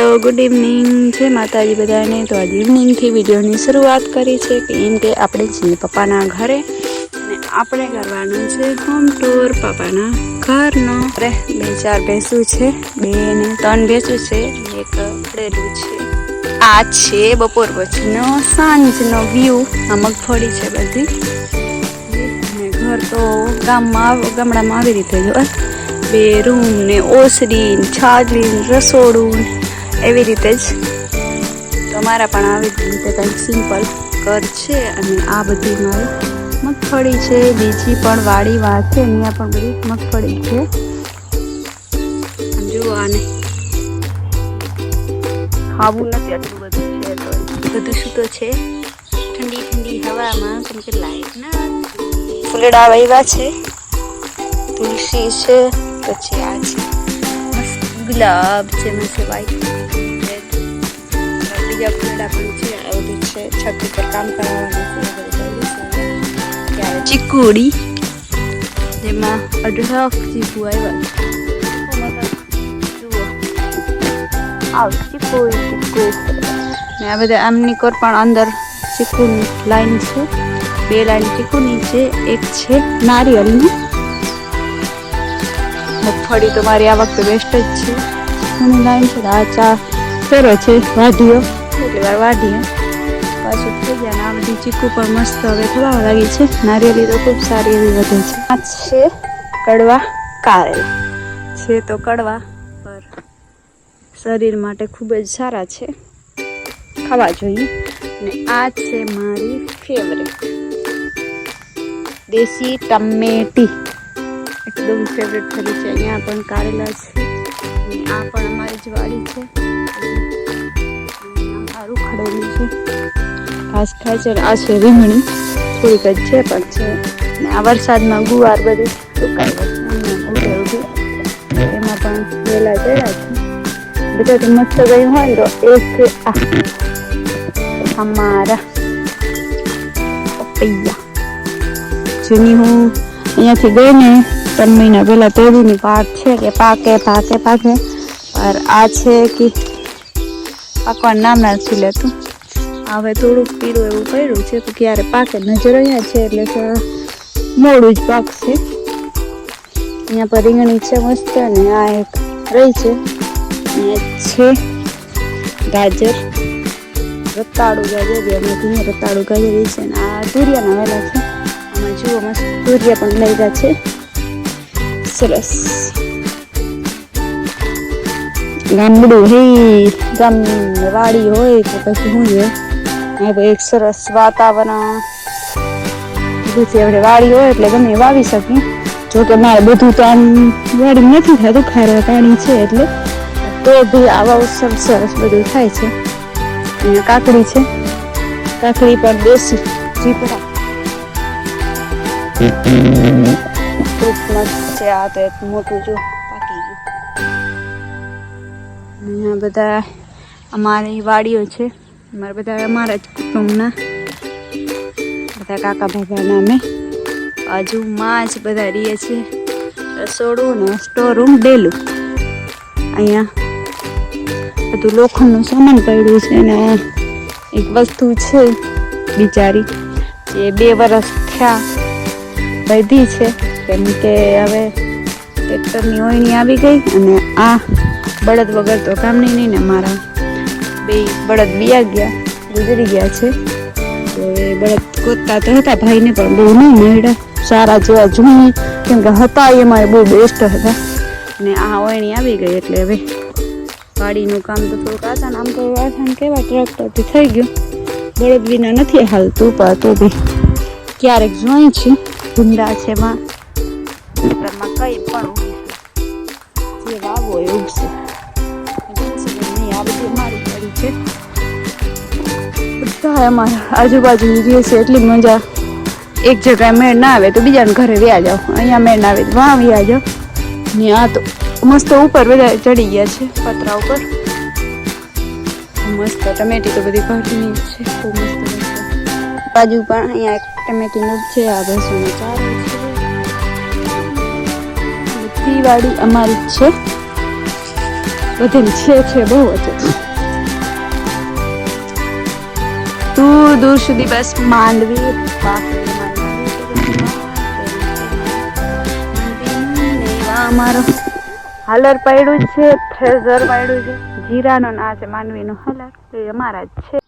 Hello good evening जय माताजी बधाने। तो आज इवनिंग थी विडियोनी शुरुआत करी छे कि एम के आपणे छीए पप्पाना घरे अने आपणे करवानो छे होम टूर पप्पाना घरनो। रे 2-4 भैंसू छे, 2 ने 3 भैंसू छे, एक खड़ेलू छे। आ छे बपोर पछीनो सांजनो व्यू। आ मगफળી छे बधी। घर तो गामडामां આવી રીતે જો 2 रूम ने ओसडी छाजली रसोड़ू एवी रीते ज तमारा पण आवी रीते कंईक सिंपल घर छे। अने आ बधी मारी मगफળી छे, बीजी पण वाड़ी वात छे, अहींया पण बधी मगफળી छे। जुओ आने खावुं नथी आटલું બધું છે તો બધું શું તો છે ठंडी ठंडी हवामां केम के लाइट ना फूलड़ा वाव्या छे, तुलसी छे, પછી આ છે મસ્ત ગુલાબ છે, મસ્ત વ્હાઈટ રેડ બીજા ફૂલડા પણ છે। આ બધું છે છત ઉપર કામ કરવાનું છે। ત્યારે ચીકુડી જેમાં 18 ચીકુ આવ્યા જુઓ આવ ચીકુ ને આ બધા આમની કોર પણ અંદર ચીકુની લાઈન છે, 2 લાઈન ચીકુની છે, એક છે નારિયેળની। मगफળી तो मारी आ वक्त बेस्ट ज छे। घणी लाइन छे। आ चा फेरो छे वाढियो એટલે વાર વાઢીએ પાછું થઈ જાય। આ બધી ચીકુ પણ મસ્ત હવે થવા લાગી છે। નારિયેળી તો ખૂબ સારી એવી વધે છે। આ છે કડવા કારેલા છે તો કડવા પર શરીર માટે ખૂબ જ સારા છે, ખાવા જોઈએ। અને આ છે મારી ફેવરેટ દેશી ટમેટી, एकदम फेवरेट फली है। यहाँ पण कारेला छे, आ पण अमारी ज वाड़ी छे, मारू खड़ेलू छे खास खास। आ छे રીંગણી થોડીક જ છે પણ છે ને આ વરસાદમાં ગુવાર બધું સુકાઈ ગયું એમાં પણ વેલા ચડ્યા છે। બધા તો મસ્ત ગયું હોય તો એક અમારા પપૈયા જેની હું અહીંયાથી ગઈ ને 3 महीना पहला तोड़ी पाक है कि पाके पाके पाके पर आ छे कि पाकवा नाम नहीं लेतु। हवे थोड़ू पीड़ू एवं पड़ू है तो क्यारे पाके नजर अहींया छे एटले मोड़ू ज पाकशे। अहींया पर રીંગણી छे मस्त ने आ एक रही छे, अहींया छे गाजर रताड़ू गाजर एमांथी रताड़ू गाजर छे ने आ तुरियाना वेला छे। आमां जुओ मस्त तुरिया पण लईगा छे सरस। गामडू है गाम वाड़ी होय तो पछी हुं है एक सरस वातावरण बुझे आपणे वाड़ी होय એટલે ગમે વાવી શકી। જો કે મારે બધું તો આમ વાડી નથી થાતું, ખારા પાણી છે એટલે તો બી આવા સરસ બધું થાય છે। અને કાકડી છે, કાકડી પણ દેશી જીપડા खूब मस्त है। आ तो एक मोटू जो पाकी गયું। यहाँ बधा अमारी वाड़ीओ छे, अमारा बधा अमारा ज कुटुंबना बधा काका बाबाना में बाजू मां ज बधा रहीए छे। रसोड़ू ने स्टोर रूम डेलू अहींया बधुं लोखंडनुं सामान पड्युं छे ने एक वस्तु छे बिचारी जे 2 वर्ष थया बधी छे केम के हवे ट्रेक्टरनी ओयणी आवी गई अने आ बळद वगर तो कामनी नहीं ने मारा 2 बळद बिया गया गुजरी गया छे। तो ए बळद गोतता तो हता भाई ने पण बहु नहीं मळ्या सारा जेवा जूनी केम के हता ए मारे बहु बेस्ट हता ने आ ओयणी आवी गई एटले हवे वाडीनुं काम तो थोडुं आसान आम तो आसान केवा ट्रेक्टरथी थई गयुं। बळद विना नथी हालतुं पण तो बी क्यारेक जोई छे भूंडा छे मां માં કઈ પણ જે વાવો એ ઉગશે નહીં। આ બધી મારી પડી છે બધા અમારા આજુબાજુ રહે છે એટલી મજા। એક જગ્યાએ મેળ ના આવે તો બીજાને ઘરે વ્યા જાઓ, અહીંયા મેળ ના આવે તો વાં વ્યા જાઓ ને આ તો મસ્ત ઉપર બધા ચડી ગયા છે પતરા ઉપર। મસ્ત ટમેટી તો બધી ઘરની છે, બહુ મસ્ત મસ્ત। બાજુ પણ અહીંયા એક ટમેટીનું છે, આ ભેંસોનો ચારો છે। वाड़ी अमारी छे બધે છે બહુ જ. દૂર દૂર સુધી બસ માંડવી અમારો હાલર પાડ્યું છે, ફ્રેઝર પાડ્યું છે, જીરાનો ના છે માંડવીનો હાલર એ અમારા જ છે.